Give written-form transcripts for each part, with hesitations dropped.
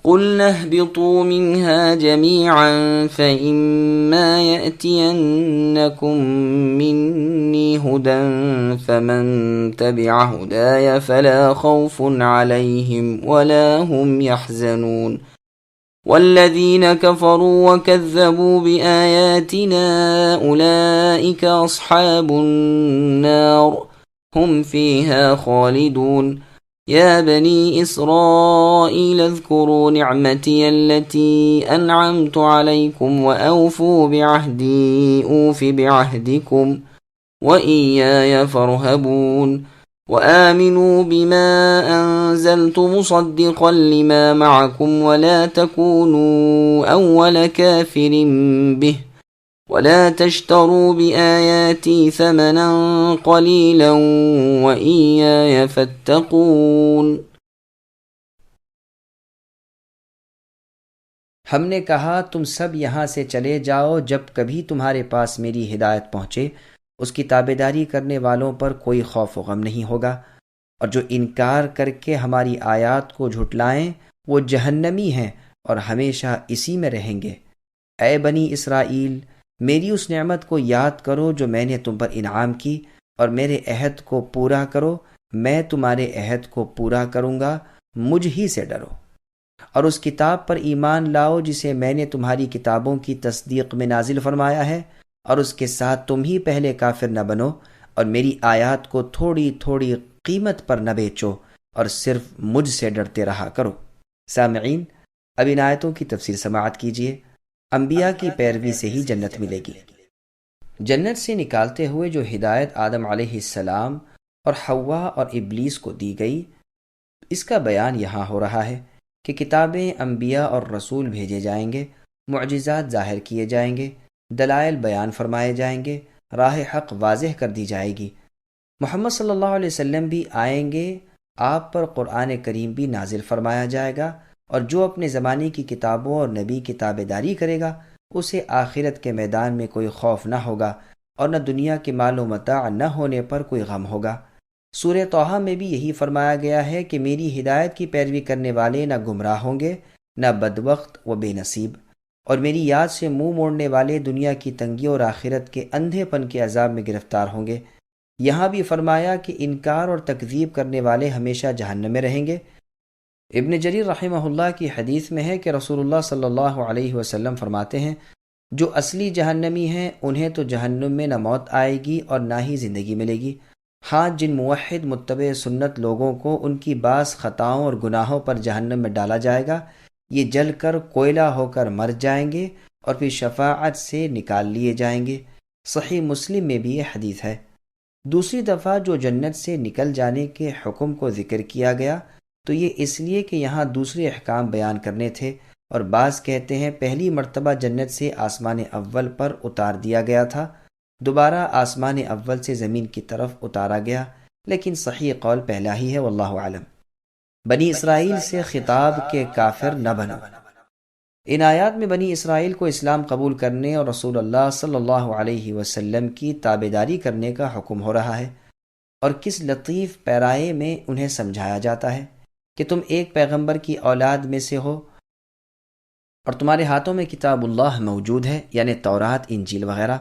قلنا اهبطوا منها جميعا فإما يأتينكم مني هدى فمن تبع هداي فلا خوف عليهم ولا هم يحزنون والذين كفروا وكذبوا بآياتنا أولئك أصحاب النار هم فيها خالدون يا بني إسرائيل اذكروا نعمتي التي أنعمت عليكم وأوفوا بعهدي أوف بعهدكم وإياي فارهبون وآمنوا بما أنزلت مصدقا لما معكم ولا تكونوا أول كافر به ولا تشتروا بآياتي ثمنا قليلا وإياي فاتقون۔ ہم نے کہا تم سب یہاں سے چلے جاؤ، جب کبھی تمہارے پاس میری ہدایت پہنچے اس کی تابعداری کرنے والوں پر کوئی خوف و غم نہیں ہوگا، اور جو انکار کر کے ہماری آیات کو جھٹلائیں وہ جہنمی ہیں اور ہمیشہ اسی میں رہیں گے۔ اے بنی اسرائیل، میری اس نعمت کو یاد کرو جو میں نے تم پر انعام کی، اور میرے عہد کو پورا کرو، میں تمہارے عہد کو پورا کروں گا، مجھ ہی سے ڈرو، اور اس کتاب پر ایمان لاؤ جسے میں نے تمہاری کتابوں کی تصدیق میں نازل فرمایا ہے، اور اس کے ساتھ تم ہی پہلے کافر نہ بنو، اور میری آیات کو تھوڑی تھوڑی قیمت پر نہ بیچو، اور صرف مجھ سے ڈرتے رہا کرو۔ سامعین، اب ان آیتوں کی تفسیر سماعت کیجیے۔ انبیاء کی پیروی سے ہی جنت ملے گی۔ جنت سے نکالتے ہوئے جو ہدایت آدم علیہ السلام اور حوا اور ابلیس کو دی گئی، اس کا بیان یہاں ہو رہا ہے کہ کتابیں، انبیاء اور رسول بھیجے جائیں گے، معجزات ظاہر کیے جائیں گے، دلائل بیان فرمائے جائیں گے، راہ حق واضح کر دی جائے گی۔ محمد صلی اللہ علیہ وسلم بھی آئیں گے، آپ پر قرآن کریم بھی نازل فرمایا جائے گا، اور جو اپنے زمانے کی کتابوں اور نبی کی تابعداری کرے گا اسے آخرت کے میدان میں کوئی خوف نہ ہوگا، اور نہ دنیا کے مال و متاع نہ ہونے پر کوئی غم ہوگا۔ سورہ طٰہٰ میں بھی یہی فرمایا گیا ہے کہ میری ہدایت کی پیروی کرنے والے نہ گمراہ ہوں گے، نہ بدبخت و بے نصیب، اور میری یاد سے منہ موڑنے والے دنیا کی تنگی اور آخرت کے اندھے پن کے عذاب میں گرفتار ہوں گے۔ یہاں بھی فرمایا کہ انکار اور تکذیب کرنے والے ہمیشہ جہنم میں رہیں گے۔ ابن جریر رحمہ اللہ کی حدیث میں ہے کہ رسول اللہ صلی اللہ علیہ وسلم فرماتے ہیں، جو اصلی جہنمی ہیں انہیں تو جہنم میں نہ موت آئے گی اور نہ ہی زندگی ملے گی، ہاں جن موحد متبع سنت لوگوں کو ان کی بعض خطاؤں اور گناہوں پر جہنم میں ڈالا جائے گا، یہ جل کر کوئلہ ہو کر مر جائیں گے اور پھر شفاعت سے نکال لیے جائیں گے۔ صحیح مسلم میں بھی یہ حدیث ہے۔ دوسری دفعہ جو جنت سے نکل جانے کے حکم کو ذکر کیا گیا تو یہ اس لیے کہ یہاں دوسرے احکام بیان کرنے تھے، اور بعض کہتے ہیں پہلی مرتبہ جنت سے آسمان اول پر اتار دیا گیا تھا، دوبارہ آسمان اول سے زمین کی طرف اتارا گیا، لیکن صحیح قول پہلا ہی ہے، واللہ عالم۔ بنی اسرائیل سے خطاب کے کافر نہ بنو۔ ان آیات میں بنی اسرائیل کو اسلام قبول کرنے اور رسول اللہ صلی اللہ علیہ وسلم کی تابعداری کرنے کا حکم ہو رہا ہے، اور کس لطیف پیرائے میں انہیں سمجھایا جاتا ہے کہ تم ایک پیغمبر کی اولاد میں سے ہو اور تمہارے ہاتھوں میں کتاب اللہ موجود ہے، یعنی تورات، انجیل وغیرہ،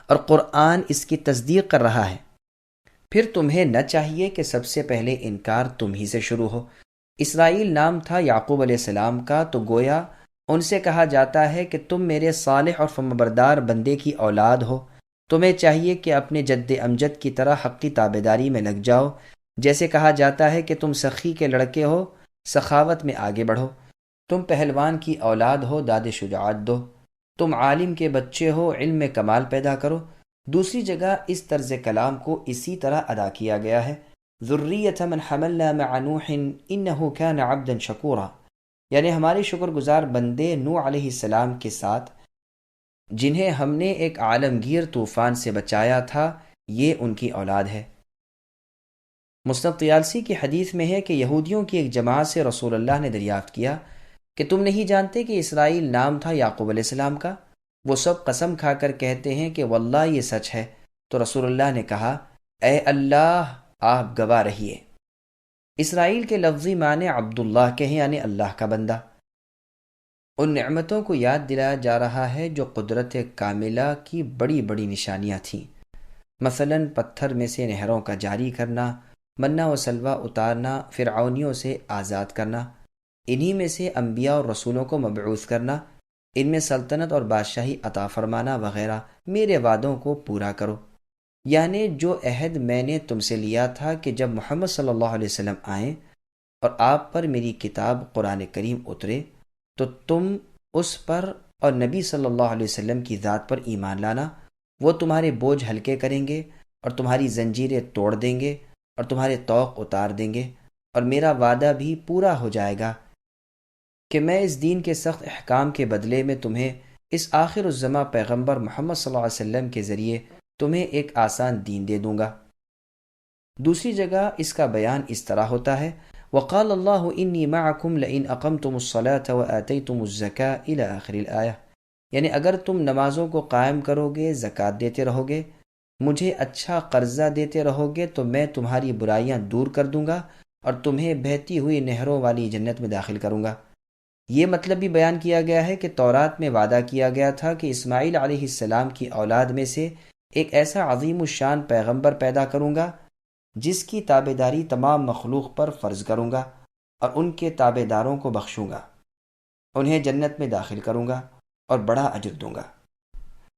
اور قرآن اس کی تصدیق کر رہا ہے، پھر تمہیں نہ چاہیے کہ سب سے پہلے انکار تم ہی سے شروع ہو۔ اسرائیل نام تھا یعقوب علیہ السلام کا، تو گویا ان سے کہا جاتا ہے کہ تم میرے صالح اور فرمانبردار بندے کی اولاد ہو، تمہیں چاہیے کہ اپنے جد امجد کی طرح حق کی تابعداری میں لگ جاؤ۔ جیسے کہا جاتا ہے کہ تم سخی کے لڑکے ہو، سخاوت میں آگے بڑھو، تم پہلوان کی اولاد ہو، داد شجاعت دو، تم عالم کے بچے ہو، علم میں کمال پیدا کرو۔ دوسری جگہ اس طرز کلام کو اسی طرح ادا کیا گیا ہے، ذریۃ من حملنا مع نوح انہ کان عبدا شکورا، یعنی ہمارے شکر گزار بندے نوح علیہ السلام کے ساتھ جنہیں ہم نے ایک عالمگیر طوفان سے بچایا تھا، یہ ان کی اولاد ہے۔ مسند طیالسی کی حدیث میں ہے کہ یہودیوں کی ایک جماعت سے رسول اللہ نے دریافت کیا کہ تم نہیں جانتے کہ اسرائیل نام تھا یعقوب علیہ السلام کا؟ وہ سب قسم کھا کر کہتے ہیں کہ واللہ یہ سچ ہے۔ تو رسول اللہ نے کہا، اے اللہ، آپ گواہ رہیے۔ اسرائیل کے لفظی معنی عبداللہ کے ہیں، یعنی اللہ کا بندہ۔ ان نعمتوں کو یاد دلایا جا رہا ہے جو قدرت کاملہ کی بڑی بڑی نشانیاں تھیں، مثلاً پتھر میں سے نہروں کا جاری کرنا، منہ و سلوہ اتارنا، فرعونیوں سے آزاد کرنا، انہی میں سے انبیاء اور رسولوں کو مبعوث کرنا، ان میں سلطنت اور بادشاہی عطا فرمانا وغیرہ۔ میرے وعدوں کو پورا کرو، یعنی جو عہد میں نے تم سے لیا تھا کہ جب محمد صلی اللہ علیہ وسلم آئیں اور آپ پر میری کتاب قرآن کریم اترے تو تم اس پر اور نبی صلی اللہ علیہ وسلم کی ذات پر ایمان لانا۔ وہ تمہارے بوجھ ہلکے کریں گے اور تمہاری زنجیریں توڑ دیں گے اور تمہارے طوق اتار دیں گے، اور میرا وعدہ بھی پورا ہو جائے گا کہ میں اس دین کے سخت احکام کے بدلے میں تمہیں اس آخر الزماں پیغمبر محمد صلی اللہ علیہ وسلم کے ذریعے تمہیں ایک آسان دین دے دوں گا۔ دوسری جگہ اس کا بیان اس طرح ہوتا ہے، وقال اللہ انی معکم لئن اقمتم الصلاة وآتیتم الزکاة الی آخر الآیہ، یعنی اگر تم نمازوں کو قائم کرو گے، زکوٰۃ دیتے رہو گے، مجھے اچھا قرضہ دیتے رہو گے تو میں تمہاری برائیاں دور کر دوں گا اور تمہیں بہتی ہوئی نہروں والی جنت میں داخل کروں گا۔ یہ مطلب بھی بیان کیا گیا ہے کہ تورات میں وعدہ کیا گیا تھا کہ اسماعیل علیہ السلام کی اولاد میں سے ایک ایسا عظیم الشان پیغمبر پیدا کروں گا جس کی تابعداری تمام مخلوق پر فرض کروں گا اور ان کے تابعداروں کو بخشوں گا، انہیں جنت میں داخل کروں گا اور بڑا اجر دوں گا۔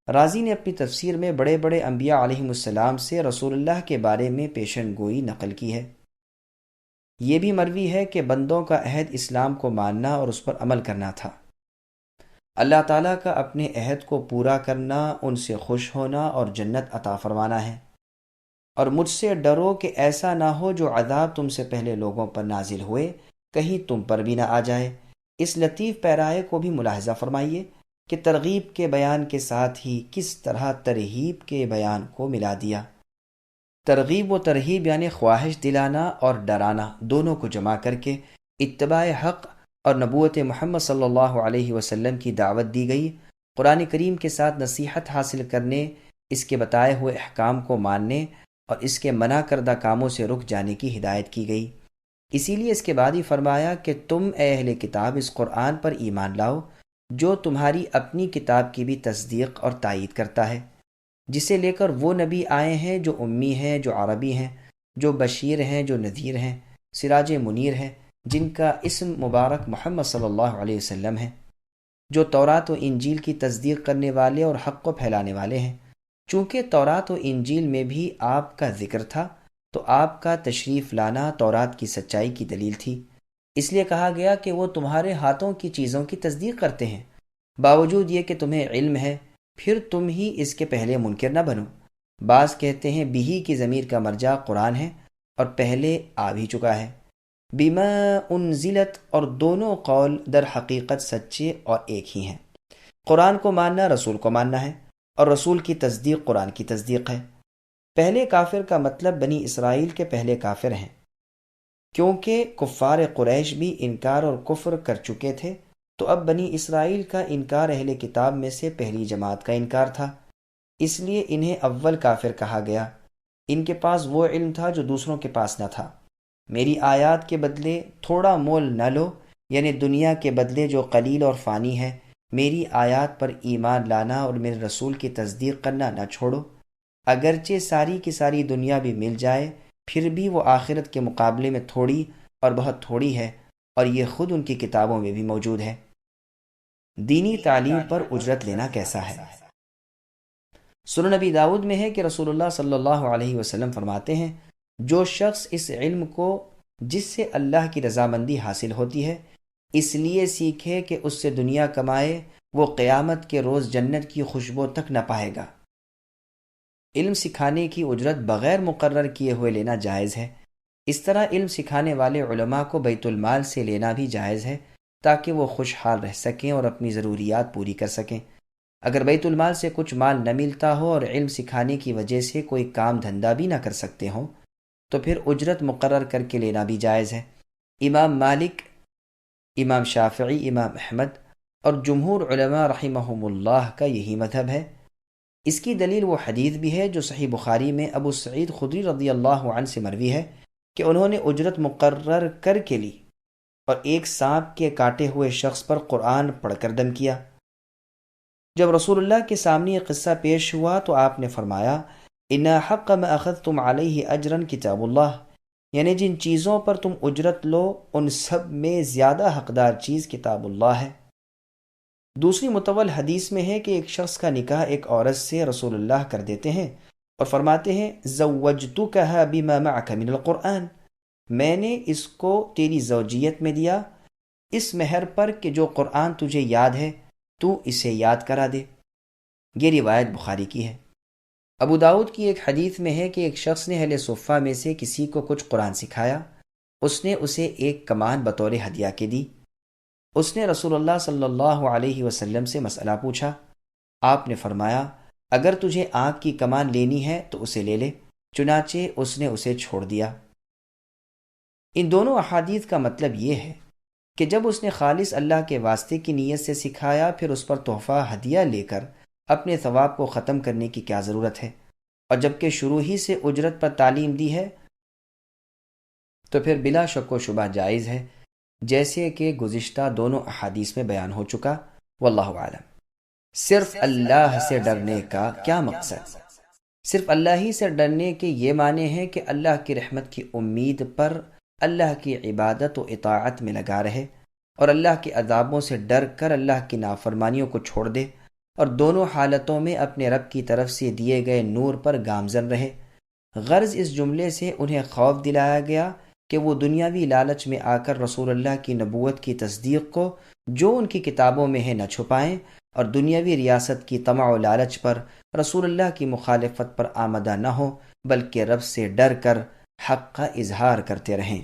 رازی نے اپنی تفسیر میں بڑے بڑے انبیاء علیہم السلام سے رسول اللہ کے بارے میں پیشن گوئی نقل کی ہے۔ یہ بھی مروی ہے کہ بندوں کا عہد اسلام کو ماننا اور اس پر عمل کرنا تھا، اللہ تعالیٰ کا اپنے عہد کو پورا کرنا، ان سے خوش ہونا اور جنت عطا فرمانا ہے۔ اور مجھ سے ڈرو کہ ایسا نہ ہو جو عذاب تم سے پہلے لوگوں پر نازل ہوئے کہیں تم پر بھی نہ آ جائے۔ اس لطیف پیرائے کو بھی ملاحظہ فرمائیے کہ ترغیب کے بیان کے ساتھ ہی کس طرح ترہیب کے بیان کو ملا دیا۔ ترغیب و ترہیب یعنی خواہش دلانا اور ڈرانا دونوں کو جمع کر کے اتباع حق اور نبوت محمد صلی اللہ علیہ وسلم کی دعوت دی گئی، قرآن کریم کے ساتھ نصیحت حاصل کرنے، اس کے بتائے ہوئے احکام کو ماننے اور اس کے منع کردہ کاموں سے رک جانے کی ہدایت کی گئی۔ اسی لیے اس کے بعد ہی فرمایا کہ تم اے اہل کتاب اس قرآن پر ایمان لاؤ جو تمہاری اپنی کتاب کی بھی تصدیق اور تائید کرتا ہے، جسے لے کر وہ نبی آئے ہیں جو امی ہیں، جو عربی ہیں، جو بشیر ہیں، جو نذیر ہیں، سراج منیر ہیں، جن کا اسم مبارک محمد صلی اللہ علیہ وسلم ہے، جو تورات و انجیل کی تصدیق کرنے والے اور حق کو پھیلانے والے ہیں۔ چونکہ تورات و انجیل میں بھی آپ کا ذکر تھا تو آپ کا تشریف لانا تورات کی سچائی کی دلیل تھی، اس لیے کہا گیا کہ وہ تمہارے ہاتھوں کی چیزوں کی تصدیق کرتے ہیں، باوجود یہ کہ تمہیں علم ہے، پھر تم ہی اس کے پہلے منکر نہ بنو۔ بعض کہتے ہیں بھی کی ضمیر کا مرجع قرآن ہے اور پہلے آ بھی چکا ہے۔ بما انزلت، اور دونوں قول در حقیقت سچے اور ایک ہی ہیں۔ قرآن کو ماننا رسول کو ماننا ہے اور رسول کی تصدیق قرآن کی تصدیق ہے۔ پہلے کافر کا مطلب بنی اسرائیل کے پہلے کافر ہیں، کیونکہ کفار قریش بھی انکار اور کفر کر چکے تھے، تو اب بنی اسرائیل کا انکار اہل کتاب میں سے پہلی جماعت کا انکار تھا، اس لیے انہیں اول کافر کہا گیا۔ ان کے پاس وہ علم تھا جو دوسروں کے پاس نہ تھا۔ میری آیات کے بدلے تھوڑا مول نہ لو، یعنی دنیا کے بدلے جو قلیل اور فانی ہے، میری آیات پر ایمان لانا اور میرے رسول کی تصدیق کرنا نہ چھوڑو۔ اگرچہ ساری کی ساری دنیا بھی مل جائے پھر بھی وہ آخرت کے مقابلے میں تھوڑی اور بہت تھوڑی ہے، اور یہ خود ان کی کتابوں میں بھی موجود ہے۔ دینی تعلیم پر اجرت لینا کیسا ہے؟ سنن نبی داؤد میں ہے کہ رسول اللہ صلی اللہ علیہ وسلم فرماتے ہیں، جو شخص اس علم کو جس سے اللہ کی رضامندی حاصل ہوتی ہے اس لیے سیکھے کہ اس سے دنیا کمائے، وہ قیامت کے روز جنت کی خوشبو تک نہ پائے گا۔ علم سکھانے کی اجرت بغیر مقرر کیے ہوئے لینا جائز ہے۔ اس طرح علم سکھانے والے علماء کو بیت المال سے لینا بھی جائز ہے تاکہ وہ خوشحال رہ سکیں اور اپنی ضروریات پوری کر سکیں۔ اگر بیت المال سے کچھ مال نہ ملتا ہو اور علم سکھانے کی وجہ سے کوئی کام دھندا بھی نہ کر سکتے ہوں تو پھر اجرت مقرر کر کے لینا بھی جائز ہے۔ امام مالک، امام شافعی، امام احمد اور جمہور علماء رحمہم اللہ کا یہی مذہب ہے۔ اس کی دلیل وہ حدیث بھی ہے جو صحیح بخاری میں ابو سعید خدری رضی اللہ عنہ سے مروی ہے کہ انہوں نے اجرت مقرر کر کے لی۔ اور ایک سانپ کے کاٹے ہوئے شخص پر قرآن پڑھ کر دم کیا۔ جب رسول اللہ کے سامنے یہ قصہ پیش ہوا تو آپ نے فرمایا، ان حق ما اخذتم علیہ اجرا کتاب اللہ، یعنی جن چیزوں پر تم اجرت لو ان سب میں زیادہ حقدار چیز کتاب اللہ ہے۔ دوسری متول حدیث میں ہے کہ ایک شخص کا نکاح ایک عورت سے رسول اللہ کر دیتے ہیں اور فرماتے ہیں، زوجتکھا بما معک من القرآن، میں نے اس کو تیری زوجیت میں دیا اس مہر پر کہ جو قرآن تجھے یاد ہے تو اسے یاد کرا دے۔ یہ روایت بخاری کی ہے۔ ابو داؤد کی ایک حدیث میں ہے کہ ایک شخص نے اہل صفہ میں سے کسی کو کچھ قرآن سکھایا، اس نے اسے ایک کمان بطور ہدیہ کے دی۔ اس نے رسول اللہ صلی اللہ علیہ وسلم سے مسئلہ پوچھا، آپ نے فرمایا، اگر تجھے آنکھ کی کمان لینی ہے تو اسے لے لے، چنانچہ اس نے اسے چھوڑ دیا۔ ان دونوں احادیث کا مطلب یہ ہے کہ جب اس نے خالص اللہ کے واسطے کی نیت سے سکھایا، پھر اس پر تحفہ ہدیہ لے کر اپنے ثواب کو ختم کرنے کی کیا ضرورت ہے، اور جبکہ شروع ہی سے اجرت پر تعلیم دی ہے تو پھر بلا شک و شبہ جائز ہے، جیسے کہ گزشتہ دونوں احادیث میں بیان ہو چکا۔ واللہ اعلم۔ صرف اللہ سے ڈرنے کا کیا مقصد؟ صرف اللہ ہی سے ڈرنے کے یہ معنی ہے کہ اللہ کی رحمت کی امید پر اللہ کی عبادت و اطاعت میں لگا رہے، اور اللہ کے عذابوں سے ڈر کر اللہ کی نافرمانیوں کو چھوڑ دے، اور دونوں حالتوں میں اپنے رب کی طرف سے دیے گئے نور پر گامزن رہے۔ غرض اس جملے سے انہیں خوف دلایا گیا کہ وہ دنیاوی لالچ میں آ کر رسول اللہ کی نبوت کی تصدیق کو جو ان کی کتابوں میں ہے نہ چھپائیں، اور دنیاوی ریاست کی طمع و لالچ پر رسول اللہ کی مخالفت پر آمدہ نہ ہوں، بلکہ رب سے ڈر کر حق کا اظہار کرتے رہیں۔